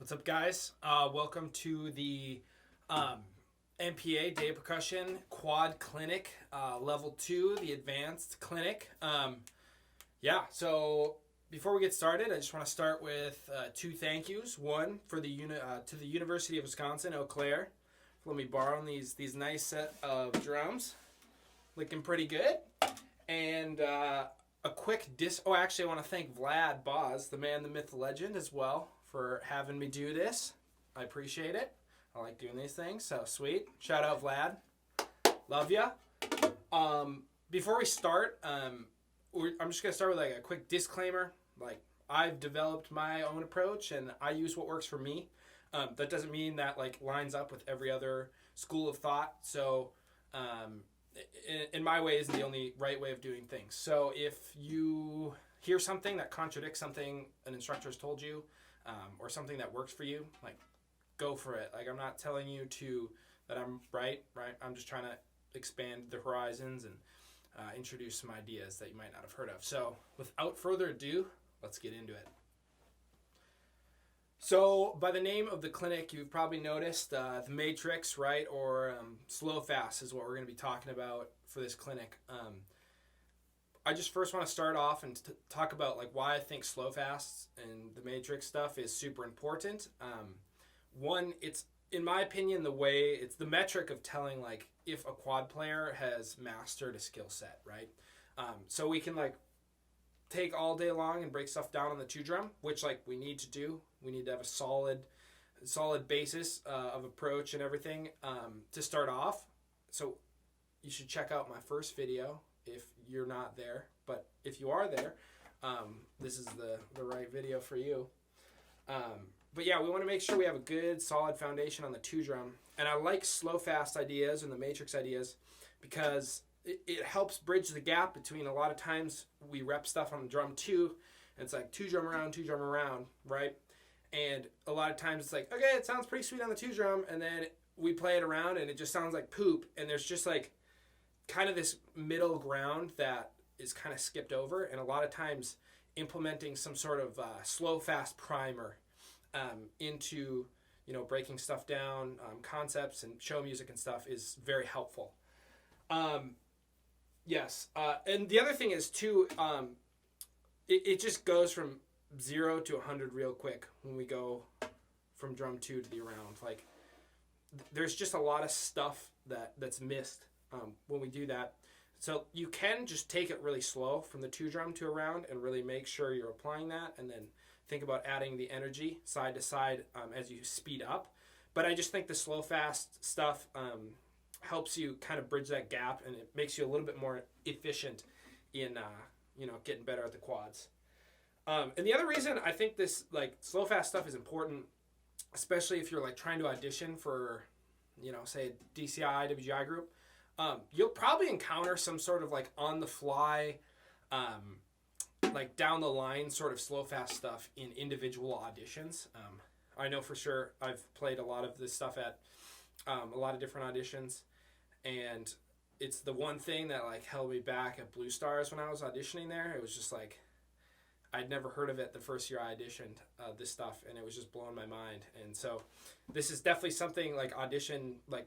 What's up, guys? Welcome to the MPA Day Percussion Quad Clinic, Level 2, the Advanced Clinic. So before we get started, I just want to start with two thank yous. One for the to the University of Wisconsin, Eau Claire, for letting me borrow these nice set of drums, looking pretty good. And a quick actually, I want to thank Vlad Boz, the man, the myth, the legend, as well, for having me do this. I appreciate it. I like doing these things, so sweet. Shout out Vlad. Love ya. Before we start, I'm just gonna start with like a quick disclaimer. Like, I've developed my own approach and I use what works for me. That doesn't mean that like lines up with every other school of thought. So in my way is the only right way of doing things. So if you hear something that contradicts something an instructor has told you, or something that works for you, like, go for it. Like, I'm not telling you that I'm right? I'm just trying to expand the horizons and introduce some ideas that you might not have heard of. So without further ado, let's get into it. So by the name of the clinic, you've probably noticed the matrix, right? Or slow fast is what we're going to be talking about for this clinic. I just first want to start off and talk about like why I think slow fast and the matrix stuff is super important. One, it's, in my opinion, it's the metric of telling like if a quad player has mastered a skill set, right? So we can like take all day long and break stuff down on the 2-drum, which like we need to do. We need to have a solid basis of approach and everything to start off. So you should check out my first video if you're not there, but if you are there, this is the right video for you. But yeah, we want to make sure we have a good solid foundation on the 2-drum, and I like slow fast ideas and the matrix ideas because it helps bridge the gap between, a lot of times we rep stuff on the drum 2 and it's like 2-drum around, right? And a lot of times it's like, okay, it sounds pretty sweet on the 2-drum, and then we play it around and it just sounds like poop, and there's just like kind of this middle ground that is kind of skipped over. And a lot of times implementing some sort of slow fast primer into, breaking stuff down, concepts and show music and stuff is very helpful. Yes. And the other thing is too, it just goes from 0 to 100 real quick when we go from drum 2 to the around. Like, there's just a lot of stuff that's missed when we do that. So you can just take it really slow from the 2-drum to around and really make sure you're applying that, and then think about adding the energy side to side as you speed up. But I just think the slow fast stuff helps you kind of bridge that gap, and it makes you a little bit more efficient in getting better at the quads. And the other reason I think this like slow fast stuff is important, especially if you're like trying to audition for, say a DCI, WGI group, you'll probably encounter some sort of like on the fly, like down the line sort of slow fast stuff in individual auditions. I know for sure I've played a lot of this stuff at a lot of different auditions, and it's the one thing that like held me back at Blue Stars when I was auditioning there. It was just like, I'd never heard of it the first year I auditioned this stuff, and it was just blowing my mind. And so this is definitely something like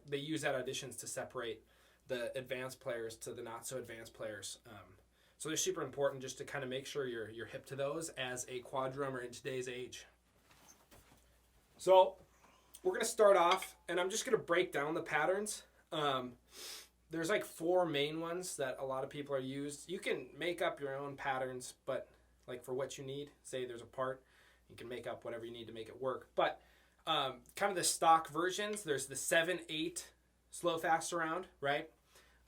they use at auditions to separate the advanced players to the not so advanced players. So they're super important just to kind of make sure you're hip to those as a quad drummer in today's age. So we're going to start off, and I'm just going to break down the patterns. There's like 4 main ones that a lot of people are used. You can make up your own patterns, but like for what you need, say there's a part, you can make up whatever you need to make it work. But kind of the stock versions, there's the 7/8 slow fast around, right?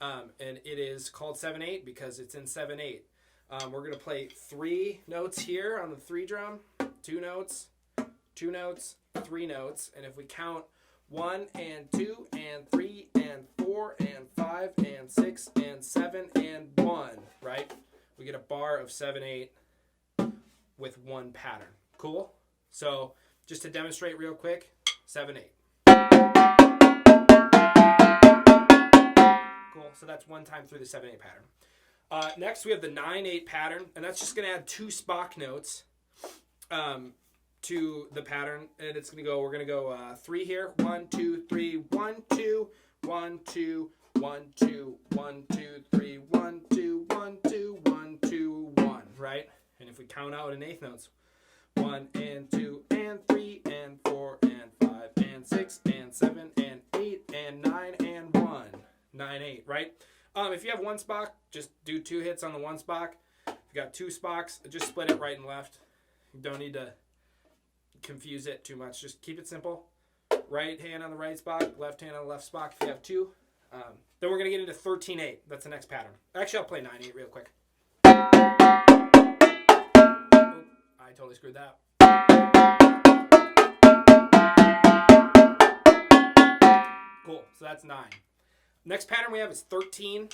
And it is called 7/8 because it's in 7/8. We're going to play 3 notes here on the 3-drum, 2 notes, 2 notes, 3 notes. And if we count 1 and 2 and 3 and 4 and 5 and 6 and 7 and 1, right? We get a bar of 7/8 with 1 pattern. Cool? So just to demonstrate real quick, 7/8. Cool. So that's 1 time through the 7/8 pattern. Next we have the 9/8 pattern, and that's just going to add 2 Spock notes to to the pattern, and it's gonna go. We're gonna go 3 here. 1, 2, 3, 1, 2, 1, 2, 1, 2, 1, 2, 3, 1, 2, 1, 2, 1, 2, 1. Right? And if we count out in eighth notes, 1 and 2 and 3 and 4 and 5 and 6 and 7 and 8 and 9 and 1. 9, 8. Right? If you have one spock, just do 2 hits on the one spock. If you got 2 spocks, just split it right and left. You don't need to confuse it too much. Just keep it simple. Right hand on the right spock, left hand on the left spock if you have 2. Then we're going to get into 13-8. That's the next pattern. Actually, I'll play 9-8 real quick. Oh, I totally screwed that up. Cool. So that's 9. Next pattern we have is 13.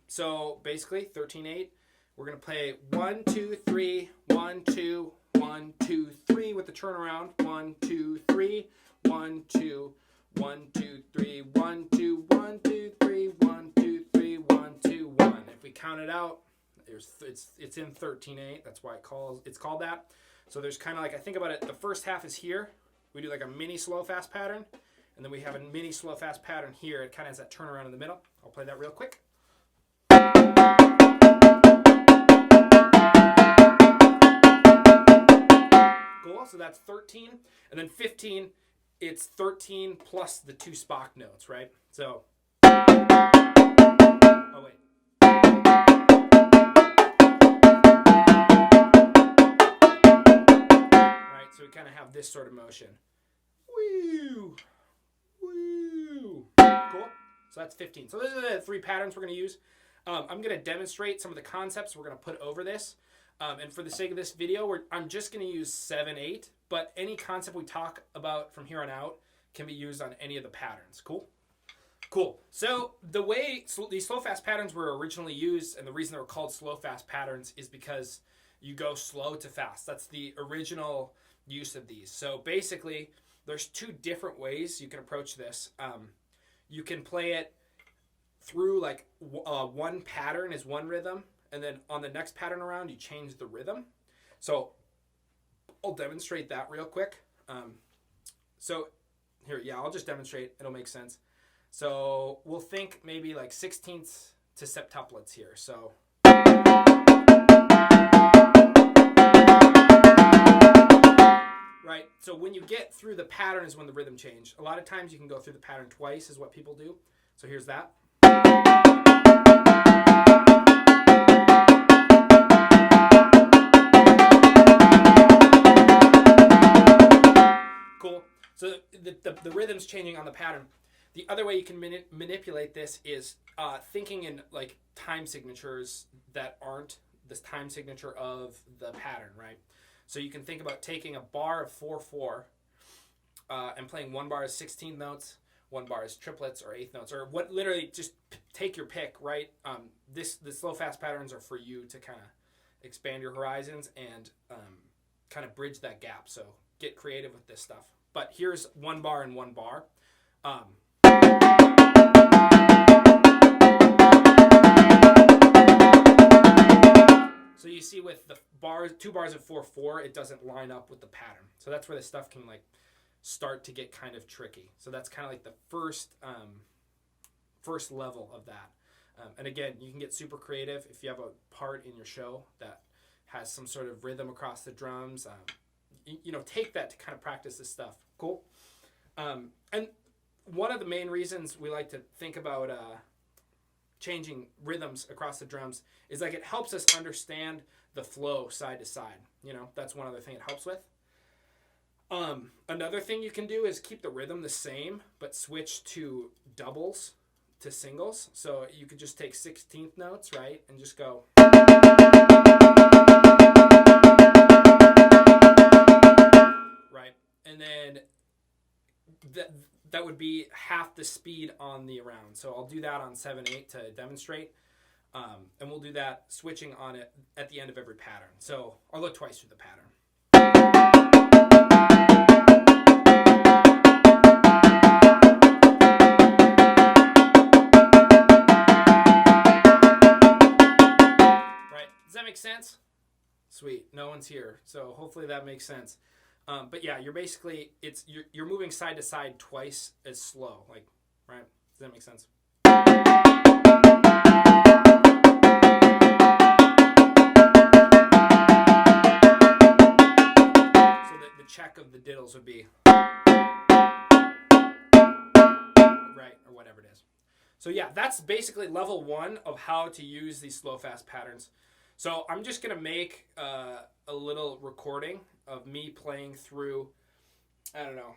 So basically 13-8. We're going to play 1, 2, 3, 1, 2, 1, 2, 3 with the turnaround. 1, 2, 3, 1, 2, 1, 2, 3, 1, 2, 1, 2, 3, 1, 2, 3, 1, 2, 1. If we count it out, it's in 13-8. That's why it's called that. So there's kind of like, I think about it, the first half is here. We do like a mini slow fast pattern, and then we have a mini slow fast pattern here. It kind of has that turnaround in the middle. I'll play that real quick. Cool. So that's 13, and then 15. It's 13 plus the 2 spock notes, right? So, oh wait. Right, so we kind of have this sort of motion. Woo! Woo! Cool. So that's 15. So those are the 3 patterns we're going to use. I'm going to demonstrate some of the concepts we're going to put over this. And for the sake of this video, I'm just going to use 7-8, but any concept we talk about from here on out can be used on any of the patterns. Cool? Cool. So the way these slow fast patterns were originally used, and the reason they were called slow fast patterns is because you go slow to fast. That's the original use of these. So basically, there's 2 different ways you can approach this. You can play it through like one pattern is one rhythm, and then on the next pattern around, you change the rhythm. So I'll demonstrate that real quick. So here, yeah, I'll just demonstrate. It'll make sense. So we'll think maybe like 16ths to septuplets here. So right. So when you get through the pattern is when the rhythm change. A lot of times you can go through the pattern twice is what people do. So here's that. Cool. So the rhythm's changing on the pattern. The other way you can manipulate this is thinking in like time signatures that aren't this time signature of the pattern, right? So you can think about taking a bar of 4/4 and playing one bar as 16th notes, one bar as triplets or eighth notes, or what. Literally, just take your pick, right? The slow fast patterns are for you to kind of expand your horizons and kind of bridge that gap. So get creative with this stuff. But here's one bar and one bar. So you see with the bars, 2 bars of 4/4, it doesn't line up with the pattern. So that's where this stuff can like start to get kind of tricky. So that's kind of like the first level of that. And again, you can get super creative if you have a part in your show that has some sort of rhythm across the drums. You know, take that to kind of practice this stuff. Cool. And one of the main reasons we like to think about changing rhythms across the drums is like it helps us understand the flow side to side. You know, that's one other thing it helps with. Another thing you can do is keep the rhythm the same, but switch to doubles to singles. So you could just take 16th notes, right, and just go. Right, and then that would be half the speed on the around. So I'll do that on 7/8 to demonstrate. And we'll do that switching on it at the end of every pattern. So I'll go twice through the pattern. Right, does that make sense? Sweet, no one's here. So hopefully that makes sense. But yeah, you're basically, you're moving side to side twice as slow, like, right? Does that make sense? So the check of the diddles would be right, or whatever it is. So yeah, that's basically level 1 of how to use these slow fast patterns. So I'm just gonna make a little recording of me playing through, I don't know,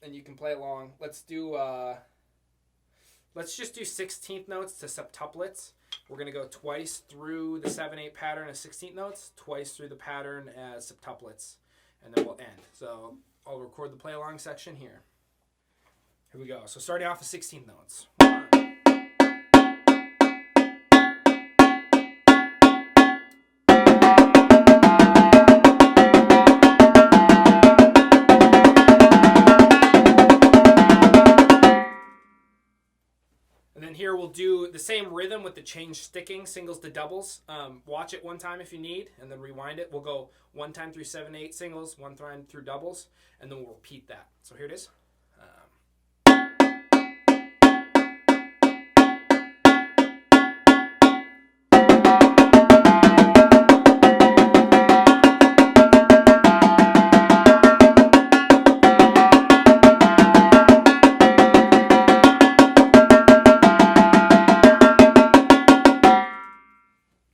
and you can play along. Let's just do 16th notes to septuplets. We're gonna go twice through the 7/8 pattern as 16th notes, twice through the pattern as septuplets, and then we'll end. So I'll record the play along section here. Here we go. So starting off with 16th notes. 1. And then here we'll do the same rhythm with the change sticking, singles to doubles. Watch it one time if you need, and then rewind it. We'll go one time through 7/8 singles, one time through doubles, and then we'll repeat that. So here it is.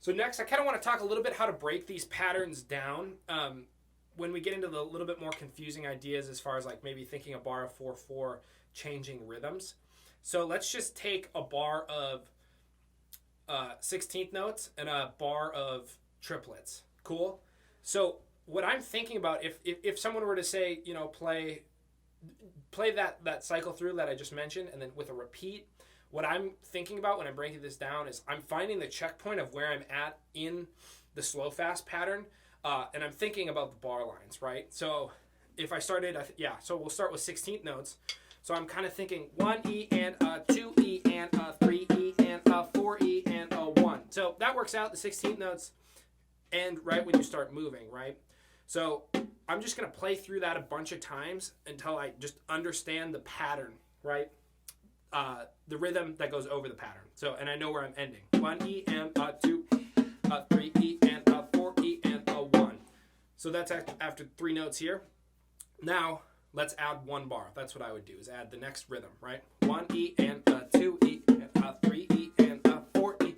So next, I kind of want to talk a little bit how to break these patterns down when we get into the little bit more confusing ideas as far as like maybe thinking a bar of 4/4 changing rhythms. So let's just take a bar of 16th notes and a bar of triplets. Cool? So what I'm thinking about, if someone were to say, you know, play that cycle through that I just mentioned, and then with a repeat, what I'm thinking about when I'm breaking this down is I'm finding the checkpoint of where I'm at in the slow fast pattern, and I'm thinking about the bar lines, right? So if I started, so we'll start with 16th notes. So I'm kind of thinking 1 E and a 2 E and a 3 E and a 4 E and a 1. So that works out. The 16th notes end right when you start moving, right? So I'm just going to play through that a bunch of times until I just understand the pattern, right? The rhythm that goes over the pattern. So, and I know where I'm ending. 1 E and a 2, a 3 E and a 4 E and a 1. So that's after 3 notes here. Now, let's add 1 bar. That's what I would do, is add the next rhythm, right? 1 E and a 2 E and a 3 E and a 4 E.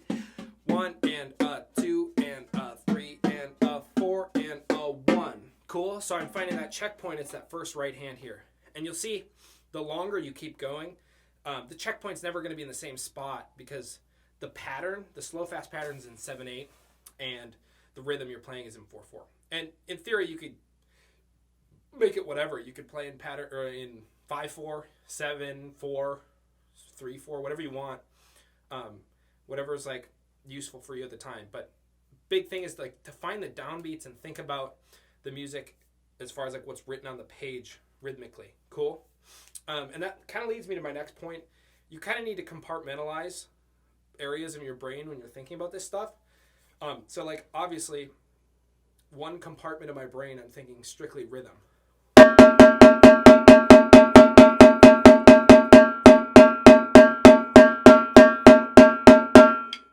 1 and a 2 and a 3 and a 4 and a 1. Cool? So I'm finding that checkpoint. It's that first right hand here. And you'll see the longer you keep going, the checkpoint's never going to be in the same spot because the pattern, the slow fast pattern is in 7/8 and the rhythm you're playing is in 4/4. And in theory, you could make it whatever. You could play in pattern or in 5/4, 7/4, 3/4, whatever you want. Whatever is like useful for you at the time. But big thing is like to find the downbeats and think about the music as far as like what's written on the page rhythmically. Cool? And that kind of leads me to my next point. You kind of need to compartmentalize areas of your brain when you're thinking about this stuff. So like obviously one compartment of my brain, I'm thinking strictly rhythm.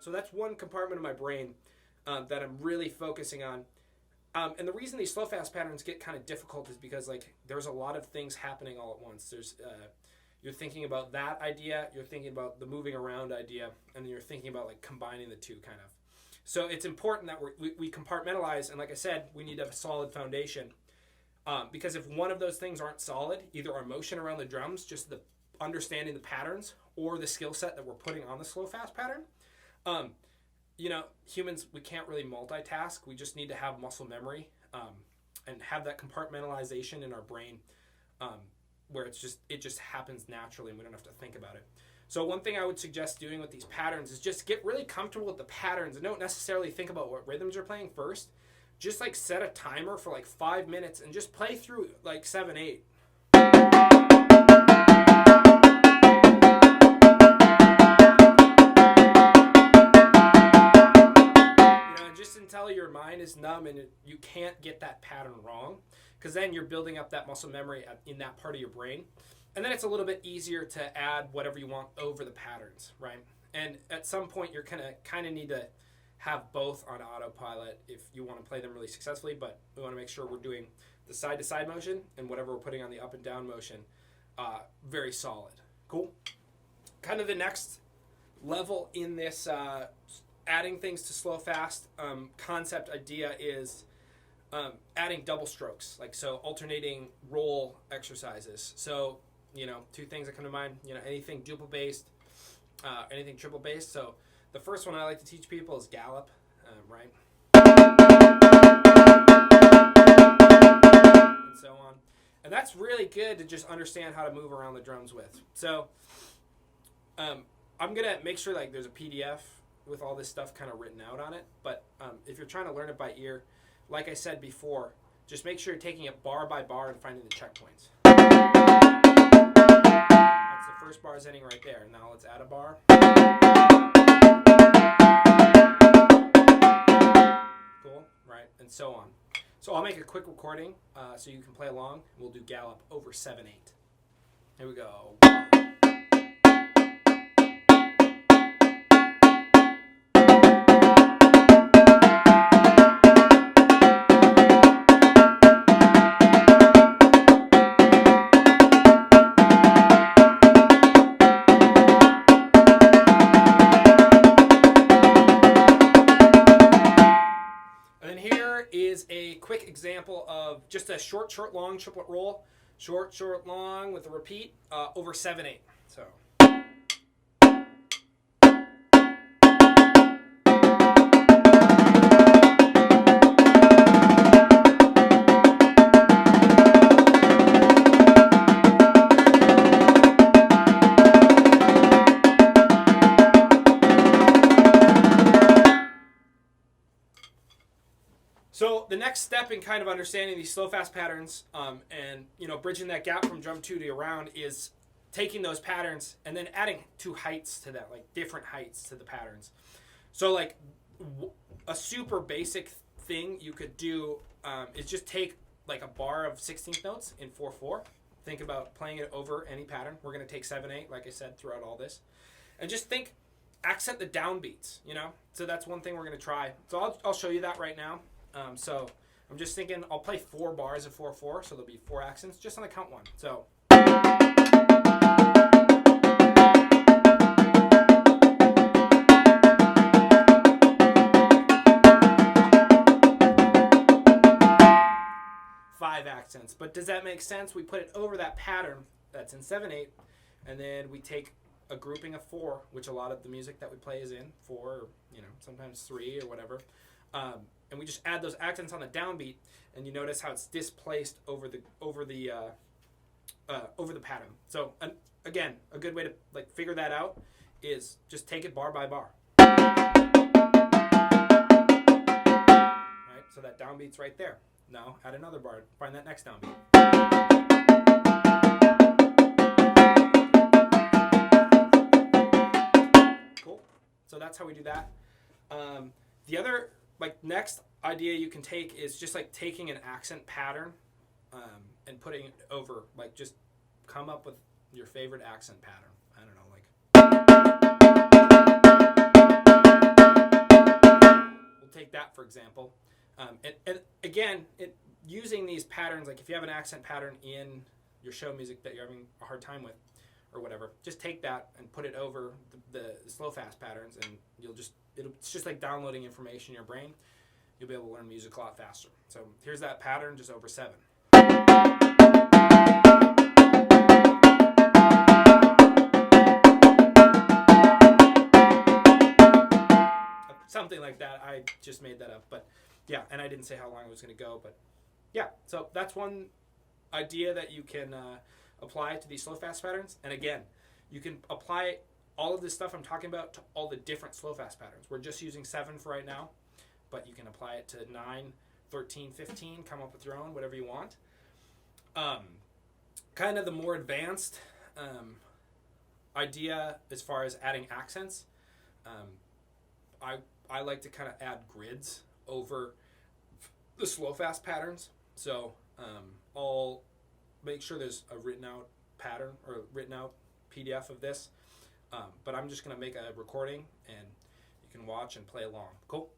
So that's one compartment of my brain that I'm really focusing on. And the reason these slow fast patterns get kind of difficult is because like there's a lot of things happening all at once. There's you're thinking about that idea, you're thinking about the moving around idea, and then you're thinking about like combining the two kind of. So it's important that we compartmentalize, and like I said, we need to have a solid foundation because if one of those things aren't solid, either our motion around the drums, just the understanding the patterns, or the skill set that we're putting on the slow fast pattern. You know, humans, we can't really multitask. We just need to have muscle memory and have that compartmentalization in our brain where it just happens naturally and we don't have to think about it. So one thing I would suggest doing with these patterns is just get really comfortable with the patterns and don't necessarily think about what rhythms you're playing first. Just like set a timer for like 5 minutes and just play through like 7/8. until your mind is numb and you can't get that pattern wrong, because then you're building up that muscle memory in that part of your brain. And then it's a little bit easier to add whatever you want over the patterns, right? And at some point, you're going to kind of need to have both on autopilot if you want to play them really successfully, but we want to make sure we're doing the side-to-side motion and whatever we're putting on the up and down motion very solid. Cool? Kind of the next level in this adding things to slow fast concept idea is adding double strokes, like so alternating roll exercises. So, you know, two things that come to mind, you know, anything duple based, anything triple based. So the first one I like to teach people is gallop, right? And so on. And that's really good to just understand how to move around the drums with. So I'm going to make sure like there's a PDF with all this stuff kind of written out on it. But if you're trying to learn it by ear, like I said before, just make sure you're taking it bar by bar and finding the checkpoints. That's the first bar is ending right there. Now let's add a bar. Cool, right, and so on. So I'll make a quick recording so you can play along. We'll do gallop over 7/8. Here we go. Quick example of just a short, long triplet roll. Short, long with a repeat over 7/8. So. So the next step in kind of understanding these slow fast patterns and you know bridging that gap from drum 2 to around is taking those patterns and then adding 2 heights to that, like different heights to the patterns. So like a super basic thing you could do is just take like a bar of 16th notes in 4/4. Think about playing it over any pattern. We're going to take 7/8, like I said, throughout all this, and just think accent the downbeats. You know, so that's one thing we're going to try. So I'll show you that right now. So I'm just thinking I'll play 4 bars of 4/4, so there'll be 4 accents just on the count 1. So. Five accents, but does that make sense? We put it over that pattern that's in 7/8, and then we take a grouping of 4, which a lot of the music that we play is in 4, or, you know, sometimes 3 or whatever. And we just add those accents on the downbeat, and you notice how it's displaced over the pattern. So again, a good way to like figure that out is just take it bar by bar. Right, so that downbeat's right there. Now add another bar. Find that next downbeat. Cool. So that's how we do that. The other next idea you can take is just like taking an accent pattern and putting it over, like just come up with your favorite accent pattern. I don't know, like we'll take that for example. And again, using these patterns, like if you have an accent pattern in your show music that you're having a hard time with or whatever, just take that and put it over the slow fast patterns, and it's just like downloading information in your brain. You'll be able to learn music a lot faster. So here's that pattern just over 7. Something like that. I just made that up, but yeah, and I didn't say how long it was going to go, but yeah. So that's one idea that you can apply to these slow fast patterns. And again, you can apply all of this stuff I'm talking about to all the different slow fast patterns. We're just using 7 for right now, but you can apply it to 9, 13, 15, come up with your own, whatever you want. Kind of the more advanced idea as far as adding accents, I like to kind of add grids over the slow fast patterns. So I'll make sure there's a written out pattern or written out PDF of this. But I'm just going to make a recording and you can watch and play along. Cool.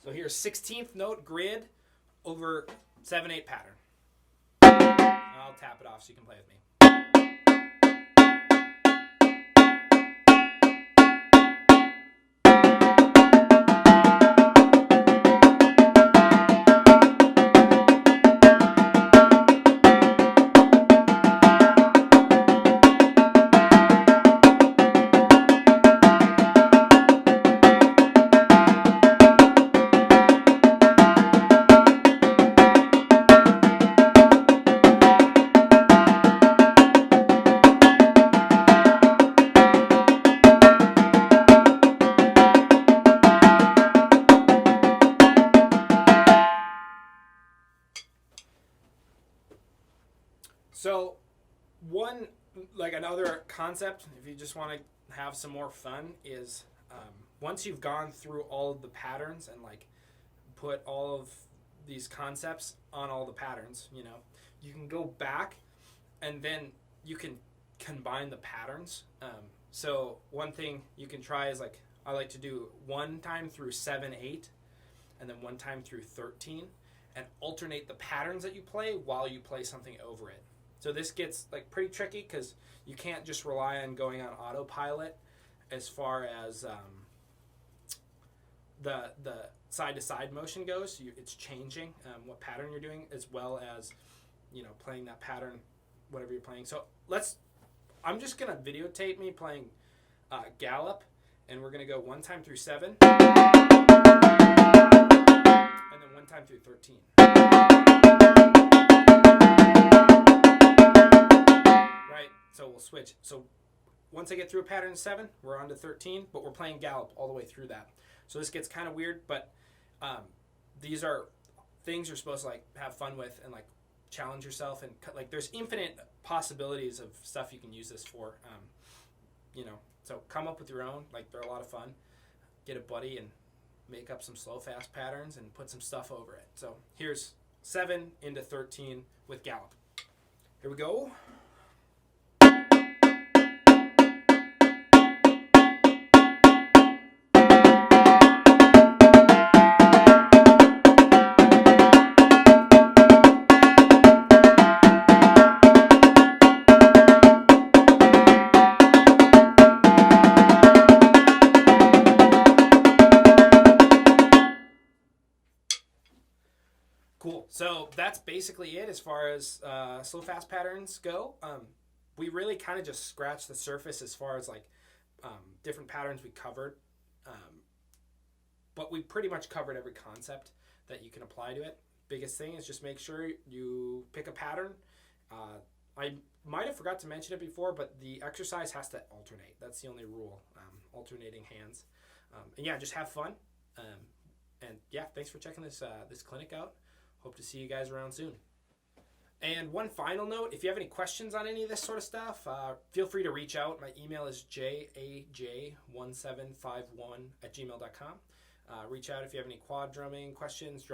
So here's 16th note grid over 7/8 pattern. I'll tap it off so you can play with me. So another concept, if you just want to have some more fun, is once you've gone through all of the patterns and put all of these concepts on all the patterns, you can go back and then you can combine the patterns. So one thing you can try is I like to do one time through 7/8 and then one time through 13 and alternate the patterns that you play while you play something over it. So this gets pretty tricky because you can't just rely on going on autopilot as far as the side-to-side motion goes. It's changing what pattern you're doing as well as playing that pattern, whatever you're playing. So I'm just going to videotape me playing gallop, and we're going to go one time through 7 and then one time through 13. So we'll switch. So once I get through a pattern 7, we're on to 13, but we're playing gallop all the way through that. So this gets kind of weird, but these are things you're supposed to have fun with and challenge yourself, and there's infinite possibilities of stuff you can use this for. So come up with your own. They're a lot of fun. Get a buddy and make up some slow fast patterns and put some stuff over it. So here's 7 into 13 with gallop. Here we go. Cool. So that's basically it as far as slow fast patterns go. We really kind of just scratched the surface as far as different patterns we covered, but we pretty much covered every concept that you can apply to it. Biggest thing is just make sure you pick a pattern. I might have forgot to mention it before, but the exercise has to alternate. That's the only rule, alternating hands. And yeah, just have fun. And yeah, thanks for checking this clinic out. Hope to see you guys around soon. And one final note, if you have any questions on any of this sort of stuff, feel free to reach out. My email is jaj1751@gmail.com. Reach out if you have any quad drumming questions,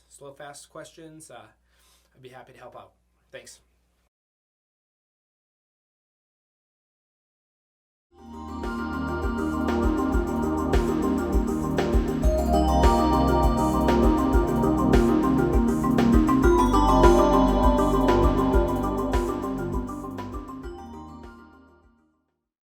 slow fast questions. I'd be happy to help out. Thanks.